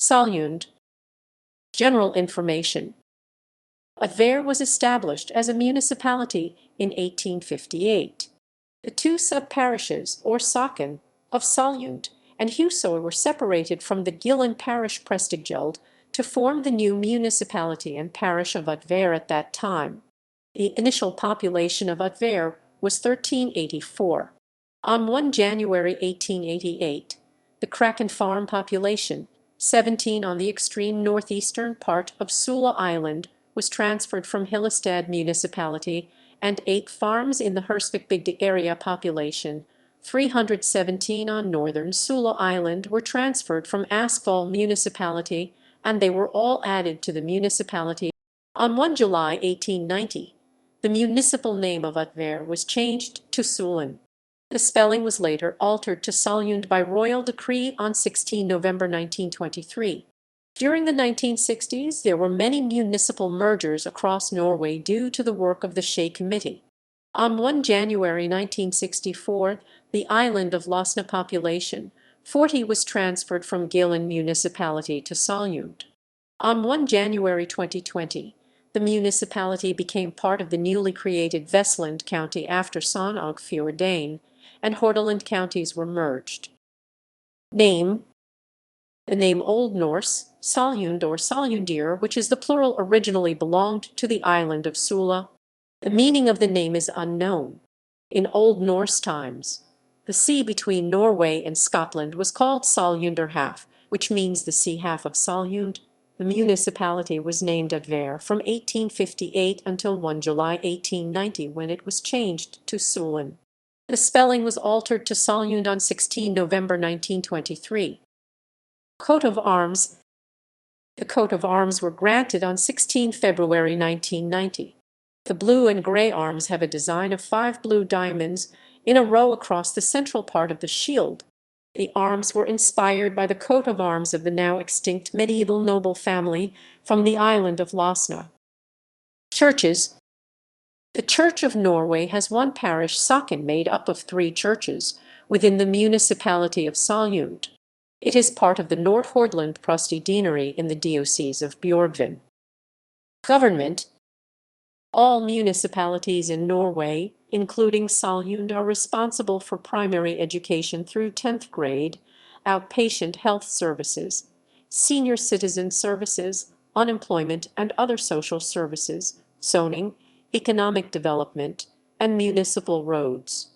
Solund. General information. Ytre was established as a municipality in 1858. The two sub-parishes, or socken, of Solund and Hersvikbygda were separated from the Gillen parish Prestigjeld to form the new municipality and parish of Ytre at that time. The initial population of Ytre was 1384. On 1 January 1888, the Kraken farm population, 17 on the extreme northeastern part of Sula Island, was transferred from Hillestad municipality, and 8 farms in the Hersvikbygda area population, 317 on northern Sula Island, were transferred from Askvoll municipality, and they were all added to the municipality. On 1 July 1890, the municipal name of Ytre was changed to Solund. The spelling was later altered to Solund by royal decree on 16 November 1923. During the 1960s, there were many municipal mergers across Norway due to the work of the Skei Committee. On 1 January 1964, the island of Losna population, 40, was transferred from Gillen municipality to Solund. On 1 January 2020, the municipality became part of the newly created Vestland county after Sogn og Fjordane and Hordaland counties were merged. Name. The name Old Norse, Solund or Solundir, which is the plural, originally belonged to the island of Sula. The meaning of the name is unknown. In Old Norse times, the sea between Norway and Scotland was called Solunderhav, which means the sea half of Solund. The municipality was named Ytre from 1858 until 1 July 1890, when it was changed to Solund. The spelling was altered to Solund on 16 November 1923. Coat of arms. The coat of arms were granted on 16 February 1990. The blue and gray arms have a design of 5 blue diamonds in a row across the central part of the shield. The arms were inspired by the coat of arms of the now extinct medieval noble family from the island of Losna. Churches. The Church of Norway has one parish, Sogn, made up of 3 churches within the municipality of Solund. It is part of the Nord-Hordaland Prosti deanery in the Diocese of Bjorgvin. Government. All municipalities in Norway, including Solund, are responsible for primary education through 10th grade, outpatient health services, senior citizen services, unemployment and other social services, zoning, economic development, and municipal roads.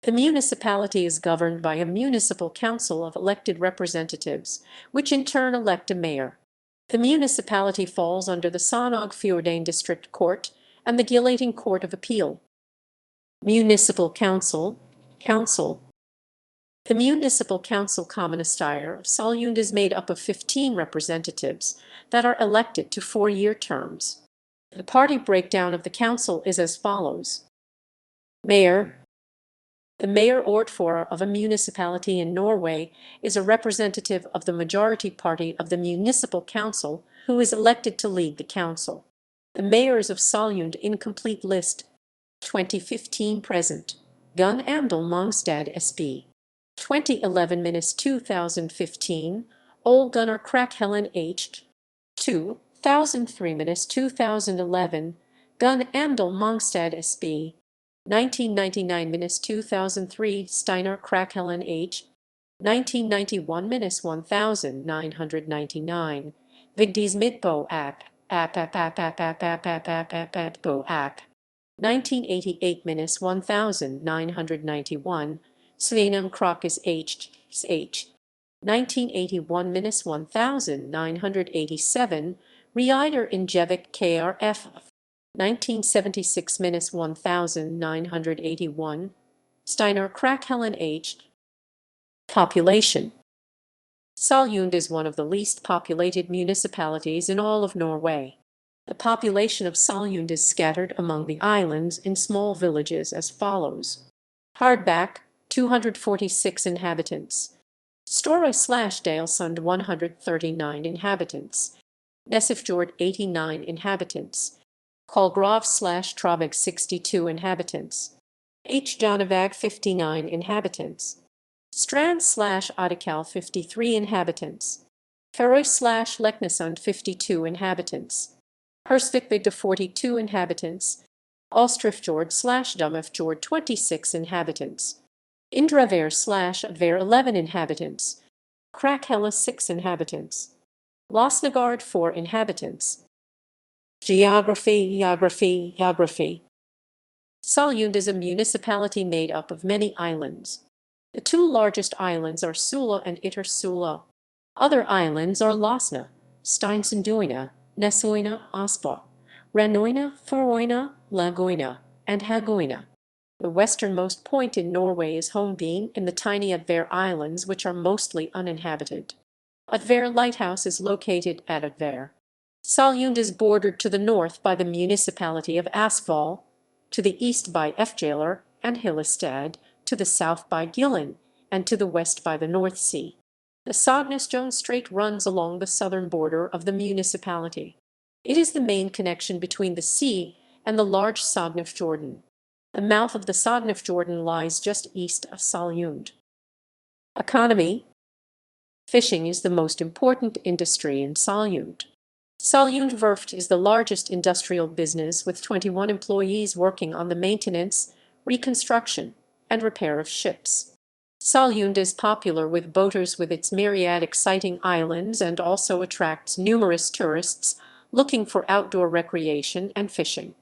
The municipality is governed by a municipal council of elected representatives, which in turn elect a mayor. The municipality falls under the Sogn og Fjordane District Court and the Gillen Court of Appeal. Municipal Council. The Municipal Council Kommunestyre of Solund is made up of 15 representatives that are elected to 4-year terms. The party breakdown of the council is as follows. Mayor. The mayor ordfører of a municipality in Norway is a representative of the majority party of the municipal council who is elected to lead the council. The mayors of Solund incomplete list. 2015 present. Gunn Amdal Mongstad SB. 2011-2015. Ole Gunnar Krak Helen H. 2003-2011. Gunn Amdal Mongstad SB. 1999-2003 Steinar Krak-Helen H. 1991-1999 Vigdis Midbo app 1988-1991 Svenum Krokis H. 1981-1987 Reider Injevik KRF 1976-1981 Steinar Krak-Helen H. Population. Solund is one of the least populated municipalities in all of Norway. The population of Solund is scattered among the islands in small villages as follows. Hardbakke, 246 inhabitants. Store/Dalsund, 139 inhabitants. Nesifjord, 89 inhabitants. Kolgrov/Travik, 62 inhabitants. Janavag, 59 inhabitants. Strand/Odikal, 53 inhabitants. Feroy/Leknesund 52 inhabitants. Hersvikbygda 42 inhabitants. Alstrifjord/Dumafjord 26 inhabitants. Indravær/Advær 11 inhabitants. Krakhella 6 inhabitants. Losnegard 4 inhabitants. Geography. Solund is a municipality made up of many islands. The two largest islands are Sula and Ytre Sula. Other islands are Losna, Steinsøy, Nesoina, Aspa, Ranoina, Faroina, Lagoina, and Hagoina. The westernmost point in Norway is Holmebåen in the tiny Advær Islands, which are mostly uninhabited. Advær Lighthouse is located at Advær. Solund is bordered to the north by the municipality of Askvoll, to the east by Fjæler and Hillestad, to the south by Gillen, and to the west by the North Sea. The Sogn Strait runs along the southern border of the municipality. It is the main connection between the sea and the large Sognefjorden. The mouth of the Sognefjorden lies just east of Solund. Economy. Fishing is the most important industry in Solund. Solund Verft is the largest industrial business with 21 employees working on the maintenance, reconstruction, and repair of ships. Solund is popular with boaters with its myriad exciting islands and also attracts numerous tourists looking for outdoor recreation and fishing.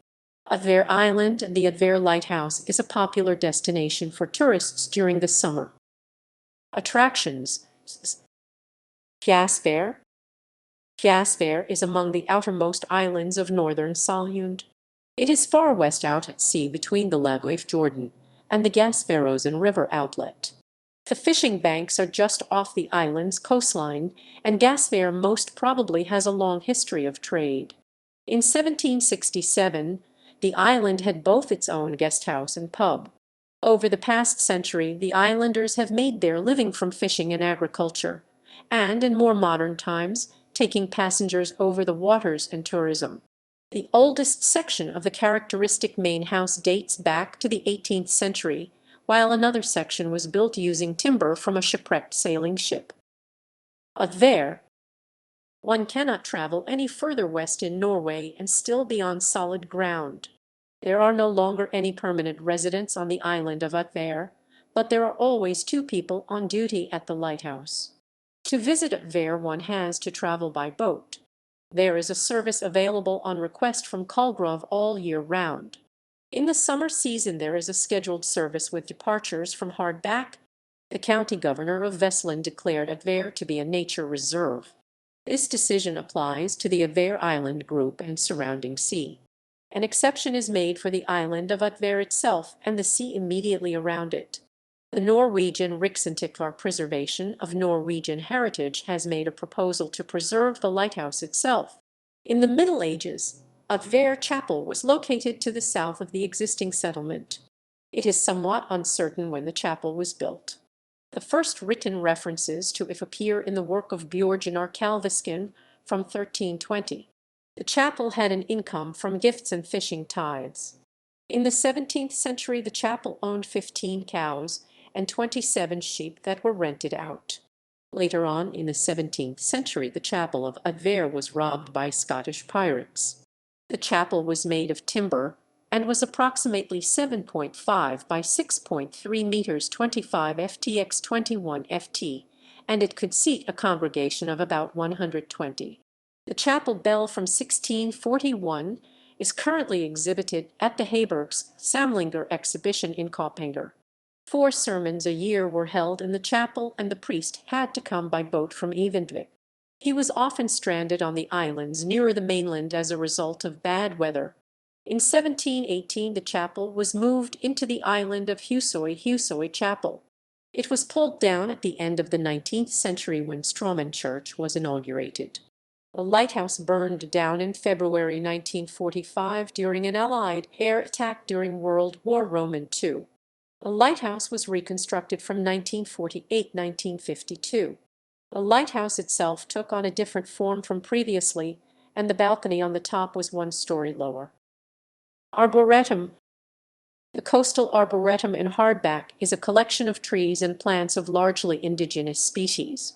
Advær Island and the Advær Lighthouse is a popular destination for tourists during the summer. Attractions. Gasvær. Gasvær is among the outermost islands of northern Solund. It is far west out at sea between the Lagøyfjorden and the Gasværåsen River outlet. The fishing banks are just off the island's coastline, and Gasvær most probably has a long history of trade. In 1767, the island had both its own guest house and pub. Over the past century, the islanders have made their living from fishing and agriculture, and in more modern times, taking passengers over the waters and tourism. The oldest section of the characteristic main house dates back to the 18th century, while another section was built using timber from a shipwrecked sailing ship. Advær. One cannot travel any further west in Norway and still be on solid ground. There are no longer any permanent residents on the island of Advær, but there are always two people on duty at the lighthouse. To visit Advær, one has to travel by boat. There is a service available on request from Kolgrov all year round. In the summer season there is a scheduled service with departures from Hardbakke. The county governor of Vestland declared Advær to be a nature reserve. This decision applies to the Advær Island group and surrounding sea. An exception is made for the island of Advær itself and the sea immediately around it. The Norwegian Riksantikvar Preservation of Norwegian Heritage has made a proposal to preserve the lighthouse itself. In the Middle Ages, Advær Chapel was located to the south of the existing settlement. It is somewhat uncertain when the chapel was built. The first written references to it appear in the work of Bjørnar Kalveskin from 1320. The chapel had an income from gifts and fishing tithes. In the 17th century, the chapel owned 15 cows and 27 sheep that were rented out. Later on, in the 17th century, the chapel of Advær was robbed by Scottish pirates. The chapel was made of timber and was approximately 7.5 by 6.3 meters 25 ftx 21 ft, and it could seat a congregation of about 120. The chapel bell from 1641 is currently exhibited at the Heibergs Samlinger exhibition in Kopanger. 4 sermons a year were held in the chapel, and the priest had to come by boat from Eventvik. He was often stranded on the islands nearer the mainland as a result of bad weather. In 1718 the chapel was moved into the island of Husøy Chapel. It was pulled down at the end of the 19th century when Strømmen Church was inaugurated. The lighthouse burned down in February 1945 during an Allied air attack during World War II. The lighthouse was reconstructed from 1948–1952. The lighthouse itself took on a different form from previously, and the balcony on the top was 1 story lower. Arboretum. The coastal Arboretum in Hardbakke is a collection of trees and plants of largely indigenous species.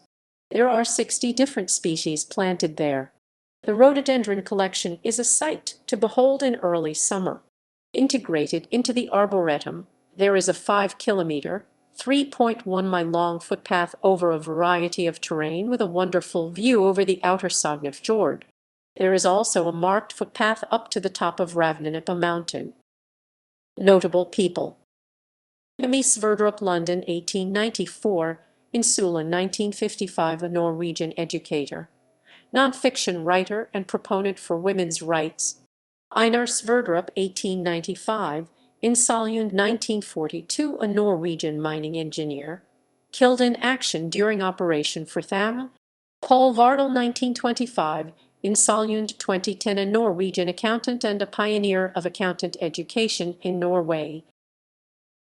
There are 60 different species planted there. The rhododendron collection is a sight to behold in early summer. Integrated into the Arboretum, there is a 5-kilometre, 3.1-mile long footpath over a variety of terrain with a wonderful view over the outer Sogn fjord. There is also a marked footpath up to the top of Ravnenipa mountain. Notable people: Emmy Sverdrup, London, 1894, in Sula, 1955, a Norwegian educator, non-fiction writer and proponent for women's rights. Einar Sverdrup, 1895, in Solund, 1942, a Norwegian mining engineer, killed in action during Operation Fritham. Paul Vardal, 1925, in Solund, 2010, a Norwegian accountant and a pioneer of accountant education in Norway.